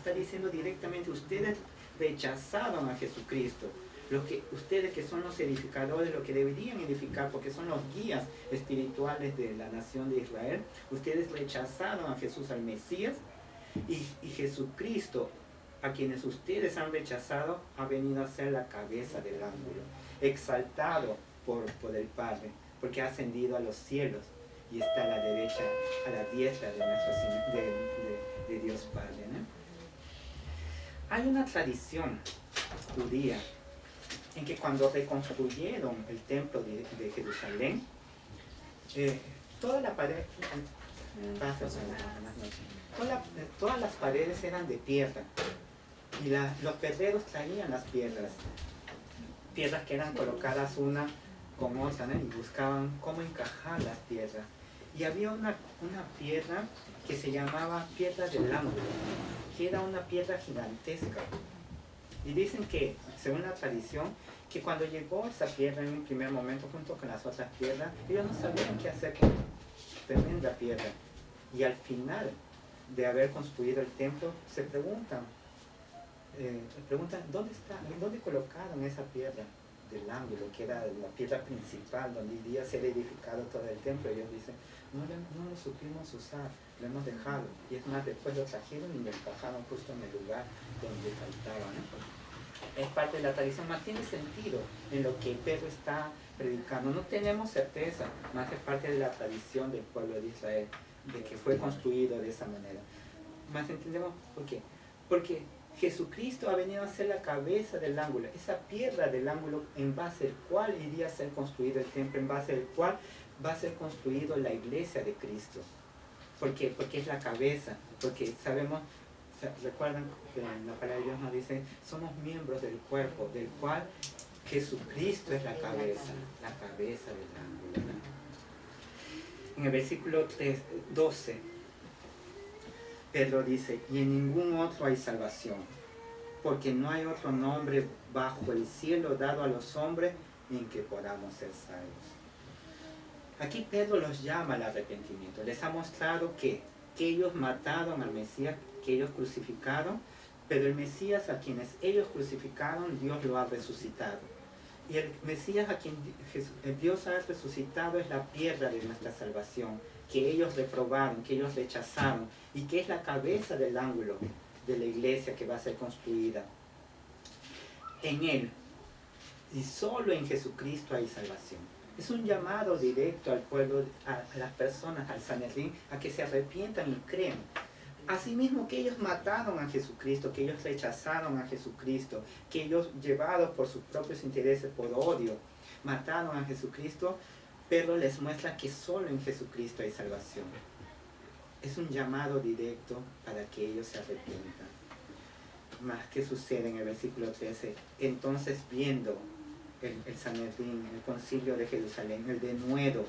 está diciendo directamente, ustedes rechazaron a Jesucristo. Ustedes que son los edificadores, los que deberían edificar, porque son los guías espirituales de la nación de Israel, ustedes rechazaron a Jesús, al Mesías, y Jesucristo, a quienes ustedes han rechazado, ha venido a ser la cabeza del ángulo, exaltado por el Padre, porque ha ascendido a los cielos y está a la derecha, a la diestra de Dios Padre, ¿no? Hay una tradición judía en que cuando reconstruyeron el templo de Jerusalén, toda la pared, todas las paredes eran de piedra, y los pedreros traían las piedras que eran colocadas una con otra, ¿no? Y buscaban cómo encajar las piedras. Y había una piedra que se llamaba piedra del ángulo, que era una piedra gigantesca. Y dicen que, según la tradición, que cuando llegó esa piedra en un primer momento junto con las otras piedras, ellos no sabían qué hacer con tremenda piedra. Y al final de haber construido el templo, se preguntan ¿dónde colocaron esa piedra del ángulo, que era la piedra principal donde iría a ser edificado todo el templo? Ellos dicen, no lo supimos usar, lo hemos dejado. Y es más, después lo trajeron y lo encajaron justo en el lugar donde faltaba, ¿no? Es parte de la tradición, más tiene sentido en lo que Pedro está predicando. No tenemos certeza, más es parte de la tradición del pueblo de Israel, de que fue construido de esa manera. Más entendemos por qué. Porque Jesucristo ha venido a ser la cabeza del ángulo, esa piedra del ángulo en base al cual iría a ser construido el templo, en base al cual va a ser construido la iglesia de Cristo. ¿Por qué? Porque es la cabeza, porque sabemos, recuerdan que en la palabra de Dios nos dice, somos miembros del cuerpo, del cual Jesucristo es la cabeza del ángulo, ¿no? En el versículo 12, Pedro dice, y en ningún otro hay salvación, porque no hay otro nombre bajo el cielo dado a los hombres en que podamos ser salvos. Aquí Pedro los llama al arrepentimiento, les ha mostrado que ellos mataron al Mesías, que ellos crucificaron, pero el Mesías a quienes ellos crucificaron, Dios lo ha resucitado. Y el Mesías a quien Dios ha resucitado es la piedra de nuestra salvación, que ellos reprobaron, que ellos rechazaron, y que es la cabeza del ángulo de la iglesia que va a ser construida. En Él, y solo en Jesucristo hay salvación. Es un llamado directo al pueblo, a las personas, al Sanedrín, a que se arrepientan y crean. Asimismo que ellos mataron a Jesucristo, que ellos rechazaron a Jesucristo, que ellos, llevados por sus propios intereses, por odio, mataron a Jesucristo, Pedro les muestra que solo en Jesucristo hay salvación. Es un llamado directo para que ellos se arrepientan. Más que sucede en el versículo 13, entonces viendo el Sanedrín, el concilio de Jerusalén, el denuedo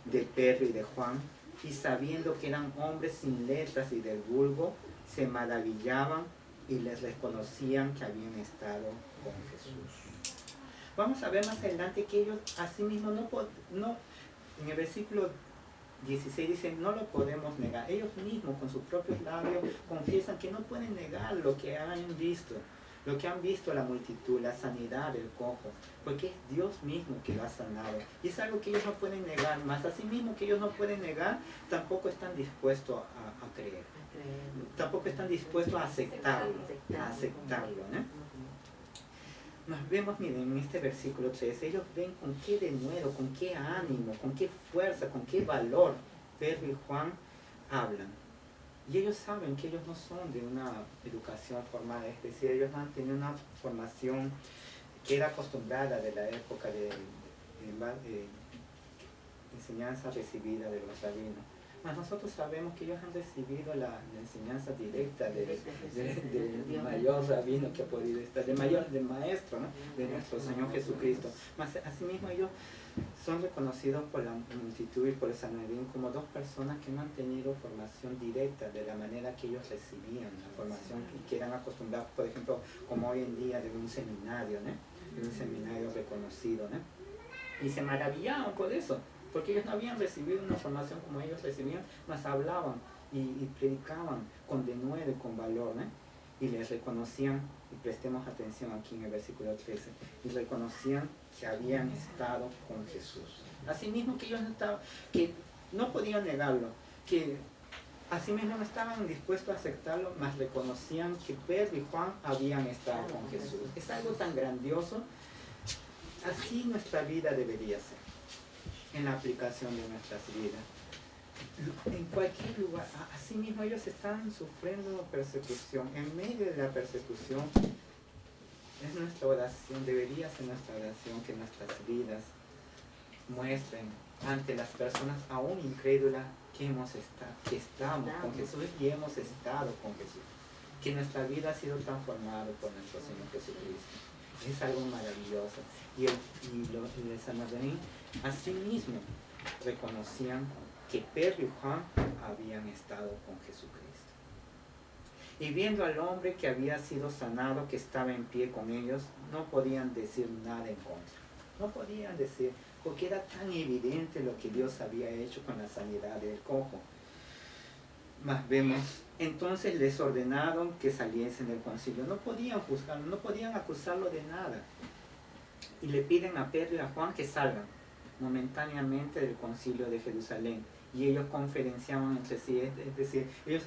de Pedro y de Juan, y sabiendo que eran hombres sin letras y del vulgo, se maravillaban y les reconocían que habían estado con Jesús. Vamos a ver más adelante que ellos asimismo no en el versículo 16 dice, no lo podemos negar. Ellos mismos con sus propios labios confiesan que no pueden negar lo que han visto. Lo que han visto la multitud, la sanidad del cojo, porque es Dios mismo que lo ha sanado. Y es algo que ellos no pueden negar, más así mismo que ellos no pueden negar, tampoco están dispuestos a creer. Tampoco están dispuestos a aceptarlo, ¿no? Nos vemos, miren, en este versículo 3, ellos ven con qué denuedo, con qué ánimo, con qué fuerza, con qué valor Pedro y Juan hablan. Y ellos saben que ellos no son de una educación formal, es decir, ellos no han tenido una formación que era acostumbrada de la época de enseñanza recibida de los rabinos. Mas nosotros sabemos que ellos han recibido la enseñanza directa del mayor rabino que ha podido estar, del maestro, ¿no? De nuestro Señor Jesucristo. Mas asimismo ellos son reconocidos por la multitud y por el Sanedrín como dos personas que no han tenido formación directa de la manera que ellos recibían la formación y que eran acostumbrados, por ejemplo, como hoy en día, de un seminario, ¿no? De un seminario reconocido, ¿no? Y se maravillaban por eso, porque ellos no habían recibido una formación como ellos recibían, mas hablaban y predicaban con denuedo y con valor, ¿no? Y les reconocían, y prestemos atención aquí en el versículo 13, y reconocían que habían estado con Jesús. Asimismo que ellos que no podían negarlo, que asimismo no estaban dispuestos a aceptarlo, mas reconocían que Pedro y Juan habían estado con Jesús. Es algo tan grandioso. Así nuestra vida debería ser, en la aplicación de nuestras vidas. En cualquier lugar, así mismo ellos están sufriendo persecución. En medio de la persecución, es nuestra oración, debería ser nuestra oración que nuestras vidas muestren ante las personas aún incrédulas que estamos con Jesús y hemos estado con Jesús. Que nuestra vida ha sido transformada por nuestro Señor Jesucristo. Es algo maravilloso. Y los de San Nazarín, así mismo, reconocían que Pedro y Juan habían estado con Jesucristo. Y viendo al hombre que había sido sanado, que estaba en pie con ellos, no podían decir nada en contra. No podían decir, porque era tan evidente lo que Dios había hecho con la sanidad del cojo. Mas vemos, entonces les ordenaron que saliesen del concilio. No podían juzgarlo, no podían acusarlo de nada. Y le piden a Pedro y a Juan que salgan momentáneamente del concilio de Jerusalén. Y ellos conferenciaban entre sí, es decir, ellos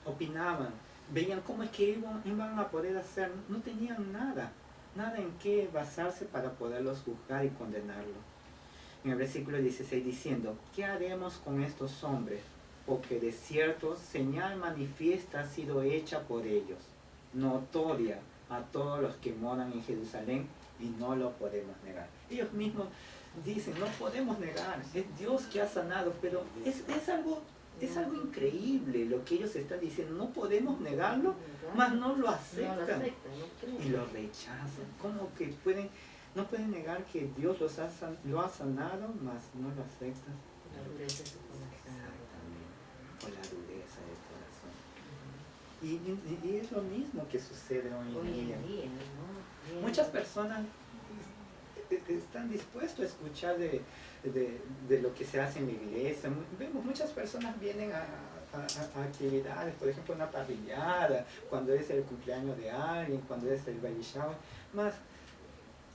opinaban, veían cómo es que iban a poder hacer, no tenían nada en qué basarse para poderlos juzgar y condenarlos. En el versículo 16 diciendo, ¿qué haremos con estos hombres? Porque de cierto señal manifiesta ha sido hecha por ellos, notoria a todos los que moran en Jerusalén, y no lo podemos negar. Ellos mismos dicen, no podemos negar, es Dios que ha sanado, pero es algo increíble lo que ellos están diciendo, no podemos negarlo, mas no lo aceptan, y lo rechazan. ¿Cómo que no pueden negar que Dios lo ha sanado, mas no lo aceptan? La dureza de su corazón. Exactamente, por la dureza del corazón. Y es lo mismo que sucede hoy en día, ¿no? Muchas personas están dispuestos a escuchar de lo que se hace en la iglesia. Vemos muchas personas vienen a actividades, por ejemplo una parrillada, cuando es el cumpleaños de alguien, cuando es el baby shower,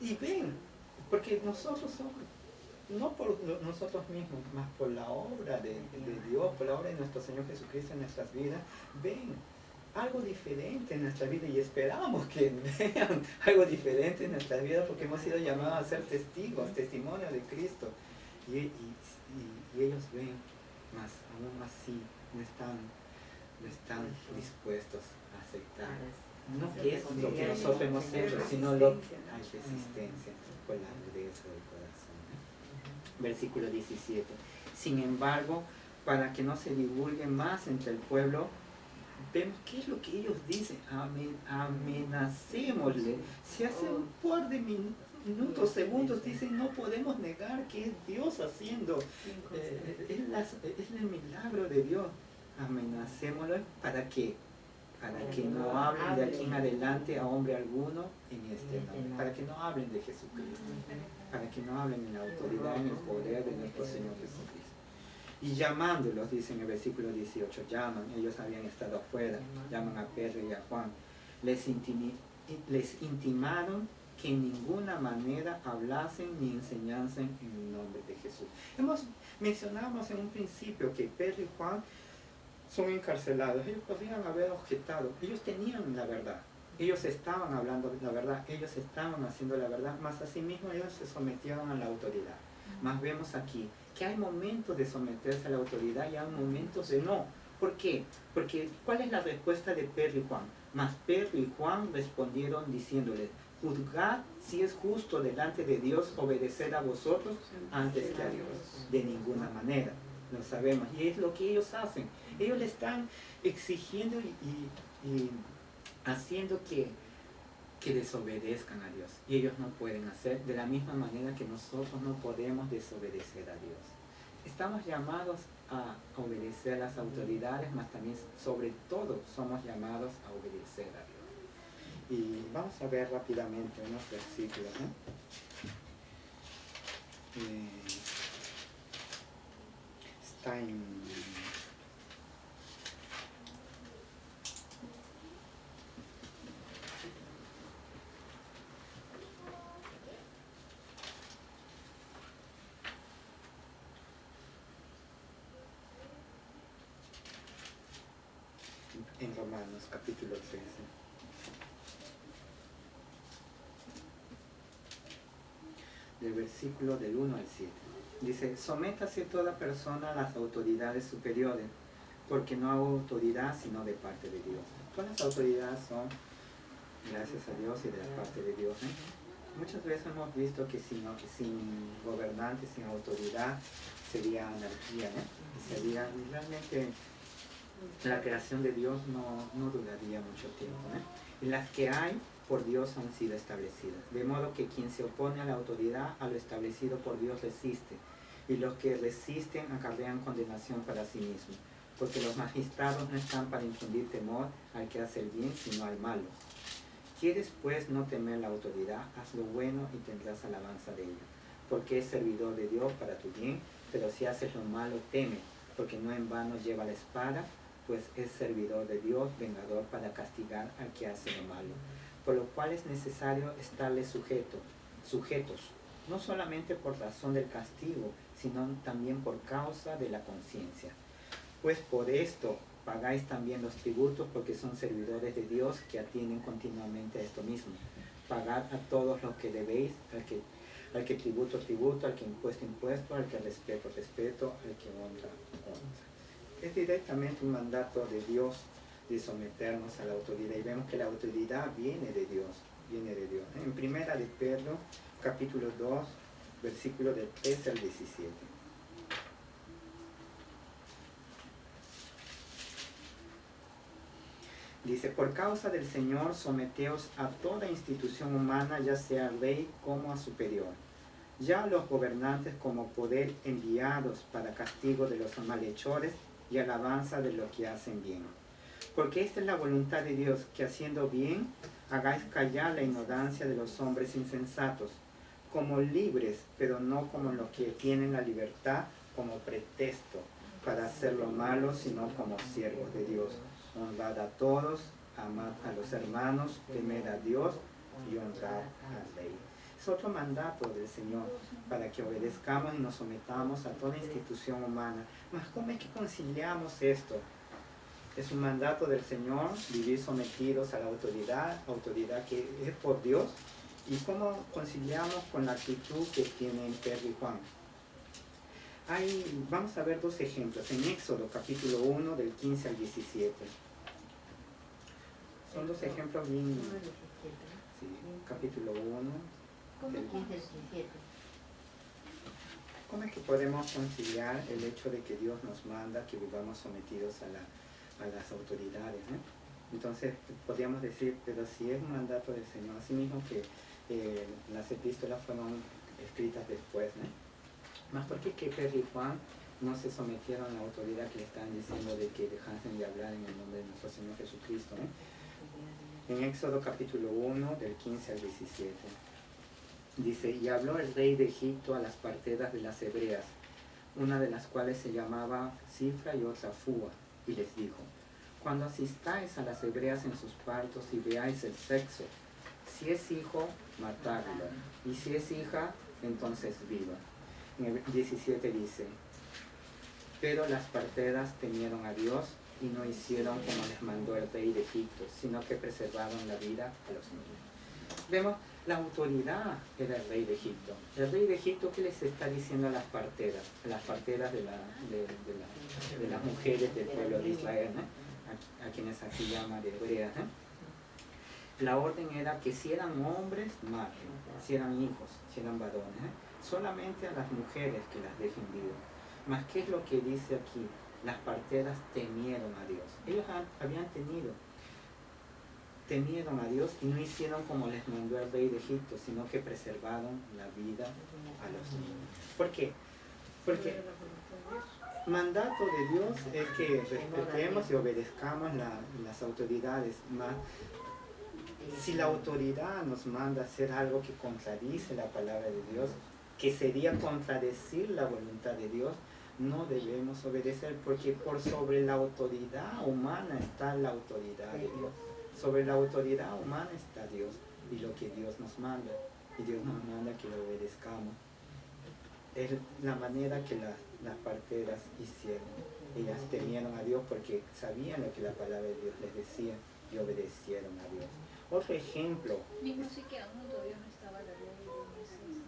y ven, porque nosotros somos, no por nosotros mismos, más por la obra de Dios, por la obra de nuestro Señor Jesucristo en nuestras vidas, ven algo diferente en nuestra vida, y esperamos que vean algo diferente en nuestras vidas, porque hemos sido llamados a ser testigos, testimonios de Cristo, y ellos ven, mas aún así no están dispuestos a aceptar, no que es lo que nosotros hemos hecho, sino lo que hay resistencia por la dureza del corazón. Versículo 17. Sin embargo, para que no se divulgue más entre el pueblo, vemos qué es lo que ellos dicen, amenacémosle. Si hace un par de minutos, segundos, dicen, no podemos negar que es Dios haciendo, es el milagro de Dios. Amenacémosle, ¿para qué? Para que no hablen de aquí en adelante a hombre alguno en este nombre, para que no hablen de Jesucristo, para que no hablen en la autoridad, en el poder de nuestro Señor Jesucristo. Y llamándolos, dice en el versículo 18, ellos habían estado afuera, llaman a Pedro y a Juan, les intimaron que en ninguna manera hablasen ni enseñasen en el nombre de Jesús. Mencionamos en un principio que Pedro y Juan son encarcelados. Ellos podrían haber objetado, ellos tenían la verdad, ellos estaban hablando de la verdad, ellos estaban haciendo la verdad, mas asimismo ellos se sometieron a la autoridad. Mas vemos aquí que hay momentos de someterse a la autoridad y hay momentos de no. ¿Por qué? Porque ¿cuál es la respuesta de Pedro y Juan? Mas Pedro y Juan respondieron diciéndoles, juzgad si es justo delante de Dios obedecer a vosotros antes que a Dios. De ninguna manera, lo sabemos. Y es lo que ellos hacen. Ellos le están exigiendo y haciendo que desobedezcan a Dios. Y ellos no pueden hacer de la misma manera que nosotros no podemos desobedecer a Dios. Estamos llamados a obedecer a las autoridades, mas también, sobre todo, somos llamados a obedecer a Dios. Y vamos a ver rápidamente unos versículos, ¿no? Está en Romanos capítulo 13. Del versículo del 1 al 7. Dice, sométase toda persona a las autoridades superiores, porque no hay autoridad sino de parte de Dios. Todas las autoridades son gracias a Dios y de la parte de Dios. Muchas veces hemos visto que sin gobernantes, sin autoridad, sería anarquía, sería realmente la creación de Dios no duraría mucho tiempo. Y las que hay por Dios han sido establecidas, de modo que quien se opone a la autoridad, a lo establecido por Dios resiste, y los que resisten acarrean condenación para sí mismos, porque los magistrados no están para infundir temor al que hace el bien, sino al malo. ¿Quieres pues no temer la autoridad? Haz lo bueno y tendrás alabanza de ella, porque es servidor de Dios para tu bien, pero si haces lo malo, teme, porque no en vano lleva la espada, pues es servidor de Dios, vengador para castigar al que hace lo malo. Por lo cual es necesario estarles sujetos, no solamente por razón del castigo, sino también por causa de la conciencia. Pues por esto pagáis también los tributos, porque son servidores de Dios que atienden continuamente a esto mismo. Pagad a todos los que debéis, al que tributo, al que impuesto, al que respeto, al que honra. Es directamente un mandato de Dios de someternos a la autoridad, y vemos que la autoridad viene de Dios. En primera de Pedro, capítulo 2, versículo del 13 al 17. Dice, por causa del Señor, someteos a toda institución humana, ya sea rey como a superior, ya a los gobernantes como poder enviados para castigo de los malhechores y alabanza de los que hacen bien. Porque esta es la voluntad de Dios, que haciendo bien, hagáis callar la ignorancia de los hombres insensatos, como libres, pero no como los que tienen la libertad como pretexto para hacer lo malo, sino como siervos de Dios. Honrad a todos, amad a los hermanos, temed a Dios y honrad al Rey. Es otro mandato del Señor, para que obedezcamos y nos sometamos a toda institución humana. Mas ¿cómo es que conciliamos esto? Es un mandato del Señor, vivir sometidos a la autoridad que es por Dios. ¿Y cómo conciliamos con la actitud que tienen Pedro y Juan? Vamos a ver dos ejemplos en Éxodo capítulo 1 del 15 al 17. Son dos ejemplos bien... Sí, capítulo 1 del 15 al 17. ¿Cómo es que podemos conciliar el hecho de que Dios nos manda que vivamos sometidos a las autoridades? Entonces podríamos decir, pero si es un mandato del Señor, así mismo que las epístolas fueron escritas después, más porque que Pedro y Juan no se sometieron a la autoridad que le estaban diciendo de que dejasen de hablar en el nombre de nuestro Señor Jesucristo. En Éxodo capítulo 1 del 15 al 17 dice, y habló el rey de Egipto a las parteras de las hebreas, una de las cuales se llamaba Cifra y otra Fua, y les dijo, cuando asistáis a las hebreas en sus partos y veáis el sexo, si es hijo, matadlo, y si es hija, entonces viva. En el 17 dice, pero las parteras temieron a Dios y no hicieron como les mandó el rey de Egipto, sino que preservaron la vida a los niños. Vemos, la autoridad era el rey de Egipto. El rey de Egipto, ¿qué les está diciendo a las parteras? A las parteras de las mujeres del pueblo de Israel, a quienes aquí llama de hebreas. La orden era que si eran hombres, maten, si eran hijos, si eran varones, solamente a las mujeres que las dejen vivas. Mas ¿qué es lo que dice aquí? Las parteras temieron a Dios. Ellos temieron a Dios y no hicieron como les mandó el rey de Egipto, sino que preservaron la vida a los niños. ¿Por qué? Porque mandato de Dios es que respetemos y obedezcamos las autoridades. Más si la autoridad nos manda a hacer algo que contradice la palabra de Dios, que sería contradecir la voluntad de Dios, no debemos obedecer, porque por sobre la autoridad humana está la autoridad de Dios. Sobre la autoridad humana está Dios y lo que Dios nos manda. Y Dios nos manda que lo obedezcamos. Es la manera que las parteras hicieron. Ellas temieron a Dios porque sabían lo que la palabra de Dios les decía y obedecieron a Dios. Otro ejemplo. Mismo sí que aún todavía no estaba la ley de Moisés.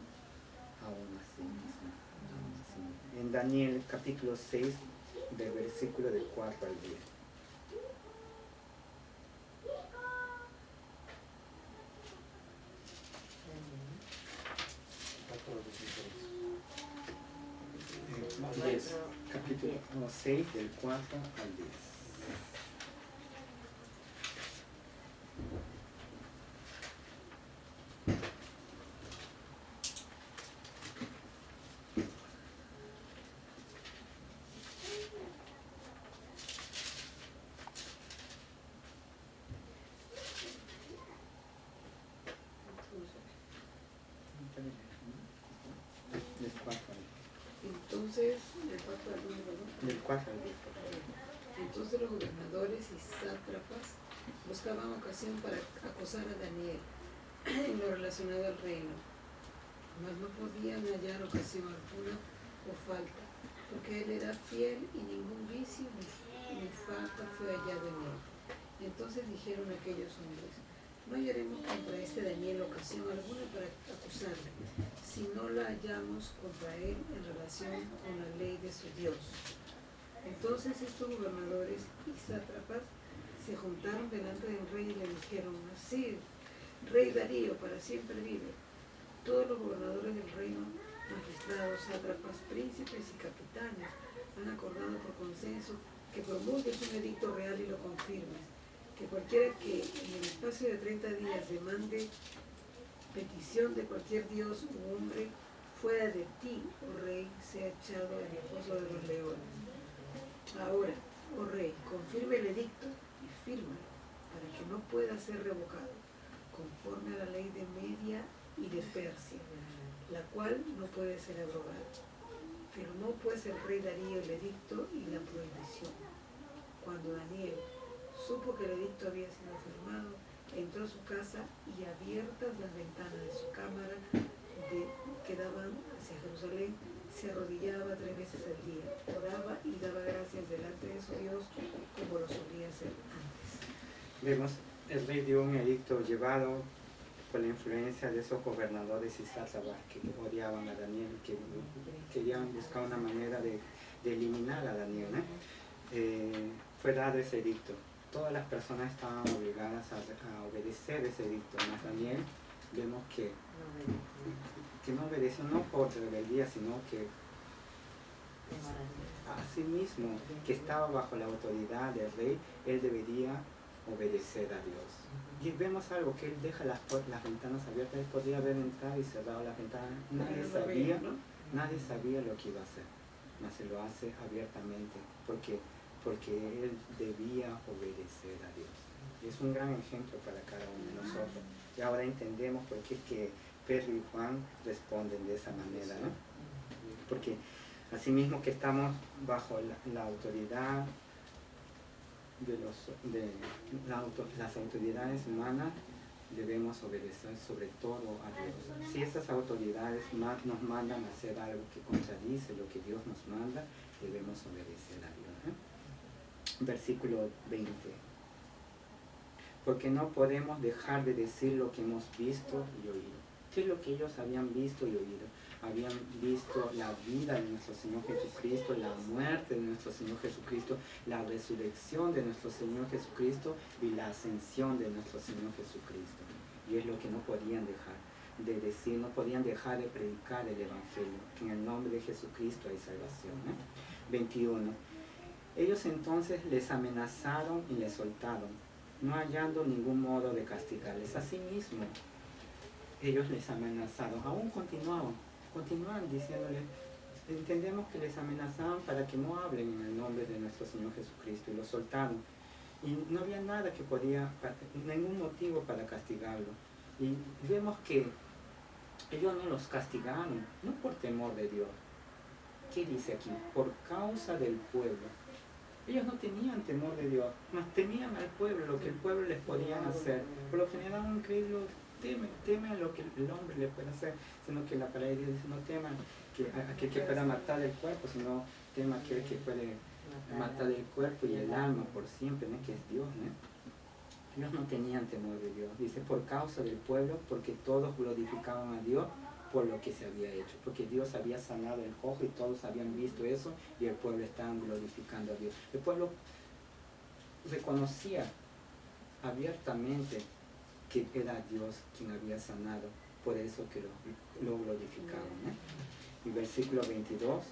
Aún así mismo. Aún así. En Daniel capítulo 6, del versículo del 4 al 10. Capítulo 6 del 4 al 10. Entonces, del 4 al 10, entonces los gobernadores y sátrapas buscaban ocasión para acosar a Daniel en lo relacionado al reino, mas no podían hallar ocasión alguna o falta, porque él era fiel y ningún vicio ni falta fue hallado en él. Entonces dijeron aquellos hombres: no hallaremos contra este Daniel ocasión alguna para acusarle, si no la hallamos contra él en relación con la ley de su Dios. Entonces estos gobernadores y sátrapas se juntaron delante del rey y le dijeron: así, rey Darío, para siempre vive. Todos los gobernadores del reino, magistrados, sátrapas, príncipes y capitanes, han acordado por consenso que promulgues un edicto real y lo confirmes, que cualquiera que en el espacio de 30 días demande petición de cualquier dios u hombre fuera de ti, oh rey, sea echado en el foso de los leones. Ahora, oh rey, confirme el edicto y fírmalo, para que no pueda ser revocado, conforme a la ley de Media y de Persia, la cual no puede ser abrogada. Firmó pues el rey Darío el edicto y la prohibición. Cuando Daniel supo que el edicto había sido firmado, entró a su casa y abiertas las ventanas de su cámara que daban hacia Jerusalén, se arrodillaba 3 veces al día, oraba y daba gracias delante de su Dios como lo solía hacer antes. Vemos, el rey dio un edicto llevado por la influencia de esos gobernadores y sátrapas que odiaban a Daniel, que querían buscar una manera de eliminar a Daniel, ¿no? Fue dado ese edicto. Todas las personas estaban obligadas a obedecer ese edicto. Mas Daniel vemos que no obedeció, no por rebeldía, sino que a sí mismo, que estaba bajo la autoridad del rey, él debería obedecer a Dios. Y vemos algo, que él deja las ventanas abiertas. Él podría haber entrado y cerrado las ventanas. Nadie sabía lo que iba a hacer, mas se lo hace abiertamente, porque él debía obedecer a Dios. Y es un gran ejemplo para cada uno de nosotros. Y ahora entendemos por qué que Pedro y Juan responden de esa manera, ¿no? Porque asimismo que estamos bajo la autoridad de las autoridades humanas, debemos obedecer sobre todo a Dios. Si esas autoridades nos mandan a hacer algo que contradice lo que Dios nos manda, debemos obedecer a Dios, ¿eh? Versículo 20. Porque no podemos dejar de decir lo que hemos visto y oído. ¿Qué es lo que ellos habían visto y oído? Habían visto la vida de nuestro Señor Jesucristo, la muerte de nuestro Señor Jesucristo, la resurrección de nuestro Señor Jesucristo y la ascensión de nuestro Señor Jesucristo. Y es lo que no podían dejar de decir, no podían dejar de predicar el Evangelio, que en el nombre de Jesucristo hay salvación, ¿eh? 21. Ellos entonces les amenazaron y les soltaron, no hallando ningún modo de castigarles. Asimismo, ellos les amenazaron, aún continuaban diciéndoles, entendemos que les amenazaban para que no hablen en el nombre de nuestro Señor Jesucristo, y los soltaron. Y no había nada que ningún motivo para castigarlo. Y vemos que ellos no los castigaron, no por temor de Dios. ¿Qué dice aquí? Por causa del pueblo. Ellos no tenían temor de Dios, mas temían al pueblo, lo que el pueblo les podía hacer. Por lo general un incrédulo teme a lo que el hombre le puede hacer, sino que la palabra de Dios dice: no teman a aquel que pueda matar el cuerpo, sino tema aquel que puede matar el cuerpo y el alma por siempre, ¿no? Que es Dios, ¿no? Ellos no tenían temor de Dios. Dice, por causa del pueblo, porque todos glorificaban a Dios por lo que se había hecho. Porque Dios había sanado el cojo y todos habían visto eso y el pueblo estaba glorificando a Dios. El pueblo reconocía abiertamente que era Dios quien había sanado, por eso que lo glorificaban, ¿no? Y versículo 22,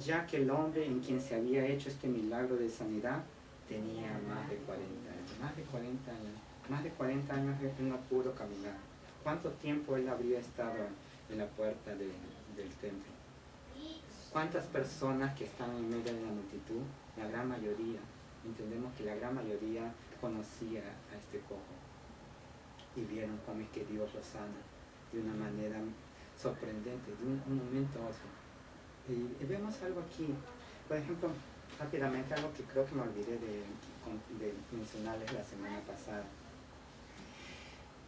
ya que el hombre en quien se había hecho este milagro de sanidad tenía más de 40 años, más de 40 años él no pudo caminar. ¿Cuánto tiempo él habría estado en la puerta del templo? ¿Cuántas personas que están en medio de la multitud? La gran mayoría, entendemos que la gran mayoría conocía a este cojo y vieron cómo es que Dios lo sana de una manera sorprendente, de un momento a otro. Y vemos algo aquí, por ejemplo, rápidamente, algo que creo que me olvidé de mencionarles la semana pasada.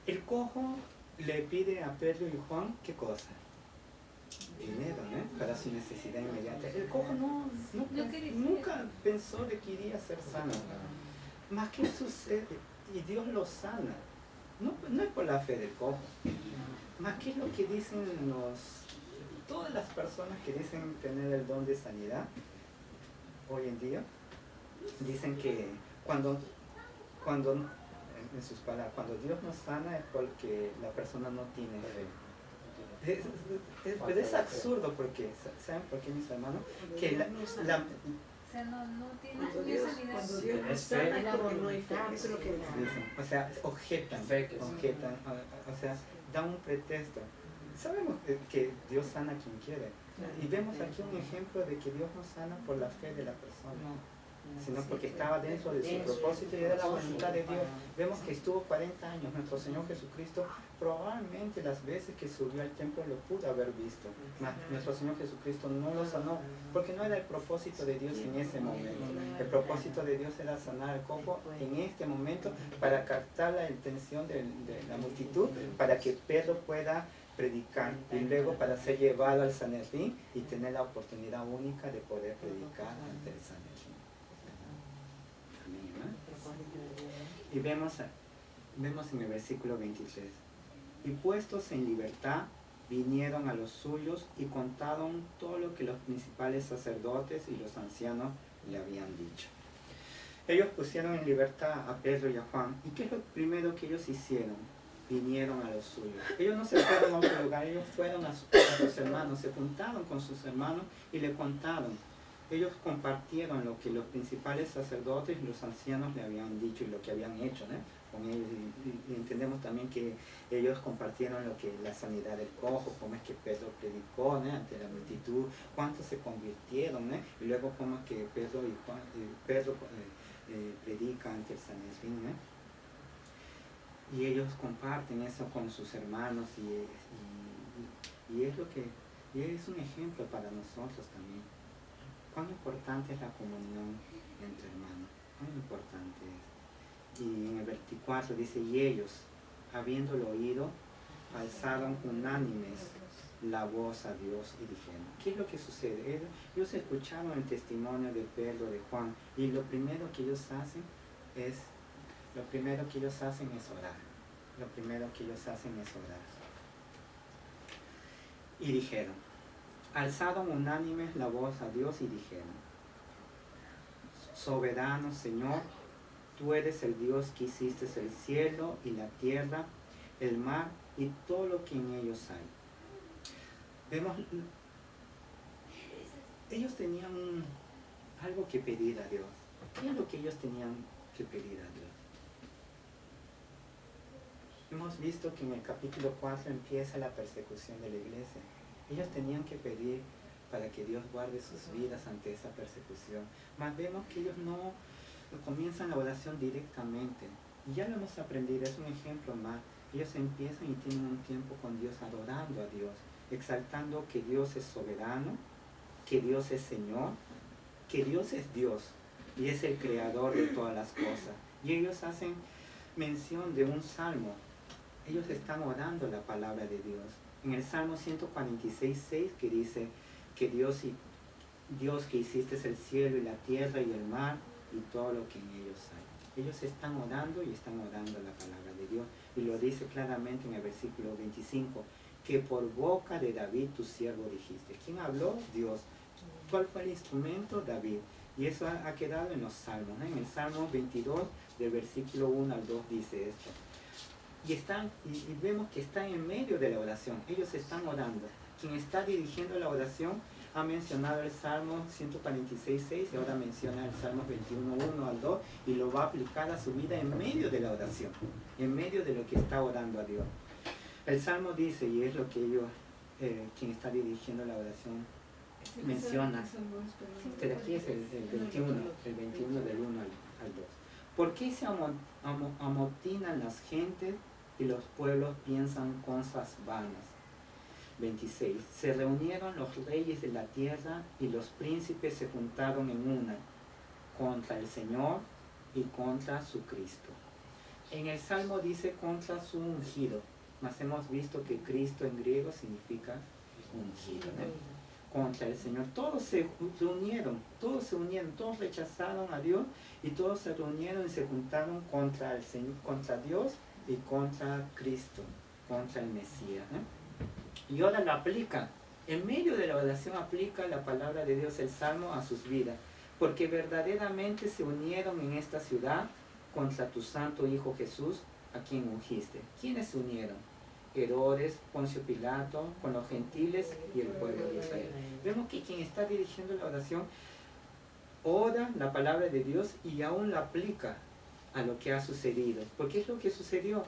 El cojo le pide a Pedro y Juan, ¿qué cosa? Dinero, ¿no? Para su necesidad inmediata. El cojo nunca pensó de que iría a ser sano. Más que sucede, y Dios lo sana. No es por la fe del cojo. Más que es lo que dicen todas las personas que dicen tener el don de sanidad hoy en día, dicen que cuando en sus palabras, cuando Dios nos sana es porque la persona no tiene fe. Pero es absurdo porque, ¿saben por qué, mis hermanos? Que O sea, no tiene Cuando Dios nos sana es porque no hay fe. Eso es lo que dicen, o sea, objetan, o sea, dan un pretexto. Sabemos que Dios sana a quien quiere. Y vemos aquí un ejemplo de que Dios no sana por la fe de la persona, sino porque estaba dentro de su propósito y era la voluntad de Dios. Vemos que estuvo 40 años. Nuestro Señor Jesucristo, probablemente las veces que subió al templo lo pudo haber visto. Nuestro Señor Jesucristo no lo sanó, porque no era el propósito de Dios en ese momento. El propósito de Dios era sanar al cojo en este momento para captar la atención de la multitud, para que Pedro pueda predicar y luego para ser llevado al Sanedrín y tener la oportunidad única de poder predicar ante el Sanedrín. Y vemos en el versículo 23, y puestos en libertad vinieron a los suyos y contaron todo lo que los principales sacerdotes y los ancianos le habían dicho. Ellos pusieron en libertad a Pedro y a Juan. ¿Y qué es lo primero que ellos hicieron? Vinieron a los suyos. Ellos no se fueron a otro lugar, ellos fueron a sus hermanos, se juntaron con sus hermanos y le contaron. Ellos compartieron lo que los principales sacerdotes y los ancianos le habían dicho y lo que habían hecho, ¿no? Con ellos. Y entendemos también que ellos compartieron lo que la sanidad del cojo, cómo es que Pedro predicó, ¿no? Ante la multitud, cuántos se convirtieron, ¿no? Y luego cómo es que Pedro predica ante el Sanedrín, ¿no? Y ellos comparten eso con sus hermanos y es un ejemplo para nosotros también. Cuán importante es la comunión entre hermanos, cuán importante es. Y en el 24 dice, y ellos, habiéndolo oído, alzaron unánimes la voz a Dios y dijeron, ¿qué es lo que sucede? Ellos escucharon el testimonio de Pedro, de Juan, y lo primero que ellos hacen es orar. Lo primero que ellos hacen es orar. Y dijeron, alzaron unánimes la voz a Dios y dijeron, soberano Señor, tú eres el Dios que hiciste el cielo y la tierra, el mar y todo lo que en ellos hay. Vemos, ellos tenían algo que pedir a Dios. ¿Qué es lo que ellos tenían que pedir a Dios? Hemos visto que en el capítulo 4 empieza la persecución de la iglesia. Ellos tenían que pedir para que Dios guarde sus vidas ante esa persecución. Mas vemos que ellos no comienzan la oración directamente. Y ya lo hemos aprendido, es un ejemplo más. Ellos empiezan y tienen un tiempo con Dios, adorando a Dios, exaltando que Dios es soberano, que Dios es Señor, que Dios es Dios y es el creador de todas las cosas. Y ellos hacen mención de un salmo. Ellos están orando la palabra de Dios. En el Salmo 146:6 que dice que Dios Dios que hiciste el cielo y la tierra y el mar y todo lo que en ellos hay. Ellos están orando y están orando la palabra de Dios. Y lo dice claramente en el versículo 25, que por boca de David tu siervo dijiste. ¿Quién habló? Dios. ¿Cuál fue el instrumento? David. Y eso ha quedado en los salmos, ¿no? En el Salmo 22, del versículo 1 al 2 dice esto. Y vemos que están en medio de la oración. Ellos están orando. Quien está dirigiendo la oración ha mencionado el Salmo 146.6 y ahora menciona el Salmo 21.1 al 2 y lo va a aplicar a su vida en medio de la oración, en medio de lo que está orando a Dios. El Salmo dice, y es lo que ellos, quien está dirigiendo la oración, menciona. Pero aquí es el 21 del 1 al 2. ¿Por qué se amotinan las gentes y los pueblos piensan cosas vanas? 26. Se reunieron los reyes de la tierra y los príncipes se juntaron en una contra el Señor y contra su Cristo. En el Salmo dice contra su ungido, mas hemos visto que Cristo en griego significa ungido, ¿no? Contra el Señor. Todos se unieron, todos rechazaron a Dios y todos se reunieron y se juntaron contra el Señor, contra Dios y contra Cristo, contra el Mesías, ¿no? Y ahora lo aplica, en medio de la oración aplica la palabra de Dios, el Salmo, a sus vidas, porque verdaderamente se unieron en esta ciudad contra tu santo Hijo Jesús, a quien ungiste. ¿Quiénes se unieron? Herodes, Poncio Pilato, con los gentiles y el pueblo de Israel. Vemos que quien está dirigiendo la oración ora la palabra de Dios y aún la aplica a lo que ha sucedido. Porque es lo que sucedió.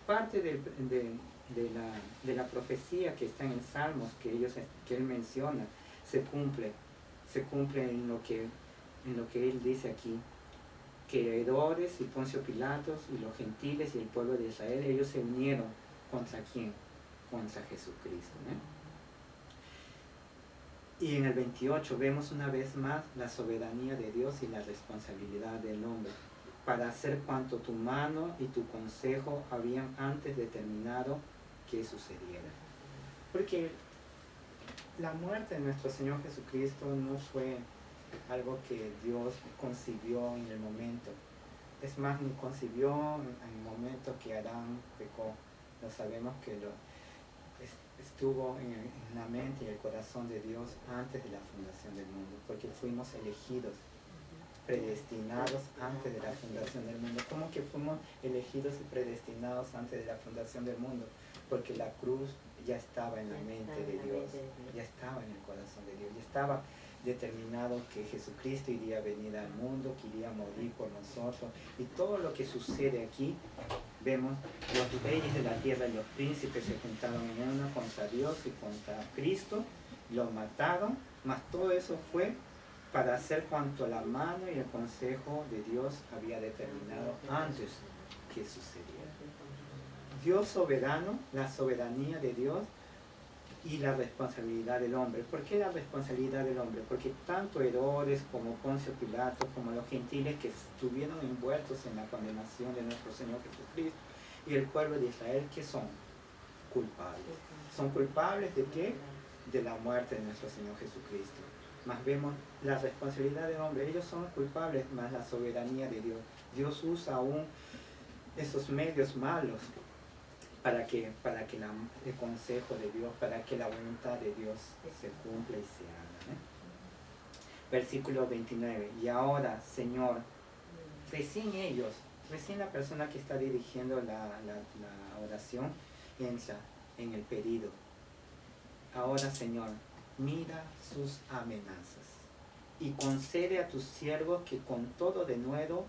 Parte de la profecía que está en el Salmos, que él menciona, se cumple en lo que él dice aquí, que Herodes y Poncio Pilatos y los gentiles y el pueblo de Israel, ellos se unieron contra ¿quién? Contra Jesucristo, ¿no? Y en el 28 vemos una vez más la soberanía de Dios y la responsabilidad del hombre para hacer cuanto tu mano y tu consejo habían antes determinado que sucediera. Porque la muerte de nuestro Señor Jesucristo no fue algo que Dios concibió en el momento. Es más, ni concibió en el momento que Adán pecó. Lo sabemos que estuvo en la mente y el corazón de Dios antes de la fundación del mundo, porque fuimos elegidos, predestinados antes de la fundación del mundo. ¿Cómo que fuimos elegidos y predestinados antes de la fundación del mundo? Porque la cruz ya estaba en la mente de Dios, ya estaba en el corazón de Dios, ya estaba determinado que Jesucristo iría a venir al mundo, que iría a morir por nosotros. Y todo lo que sucede aquí, vemos los reyes de la tierra y los príncipes se juntaron en una contra Dios y contra Cristo, lo mataron, mas todo eso fue para hacer cuanto la mano y el consejo de Dios había determinado antes que sucediera. Dios soberano, la soberanía de Dios y la responsabilidad del hombre. ¿Por qué la responsabilidad del hombre? Porque tanto Herodes como Poncio Pilato, como los gentiles que estuvieron envueltos en la condenación de nuestro Señor Jesucristo y el pueblo de Israel, que son culpables. ¿Son culpables de qué? De la muerte de nuestro Señor Jesucristo. Más vemos la responsabilidad del hombre. Ellos son culpables, más la soberanía de Dios. Dios usa aún esos medios malos para que el consejo de Dios, para que la voluntad de Dios se cumpla y se haga, ¿eh? Versículo 29. Y ahora, Señor, recién la persona que está dirigiendo la oración entra en el pedido. Ahora, Señor, mira sus amenazas y concede a tus siervos que con todo denuedo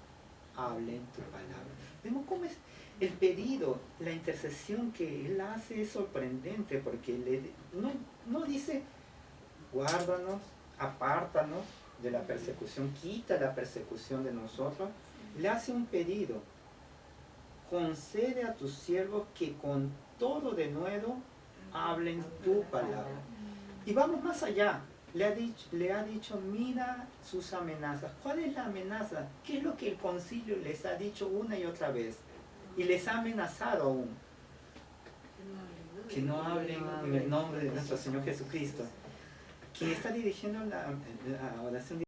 hablen tu palabra. Vemos cómo es el pedido, la intercesión que él hace es sorprendente, porque no dice guárdanos, apártanos de la persecución, quita la persecución de nosotros. Le hace un pedido: concede a tus siervos que con todo denuedo hablen tu palabra. Y vamos más allá. Le ha dicho, mira sus amenazas. ¿Cuál es la amenaza? ¿Qué es lo que el concilio les ha dicho una y otra vez? Y les ha amenazado aún. Que no hablen en el nombre de nuestro Señor Jesucristo. quien está dirigiendo la oración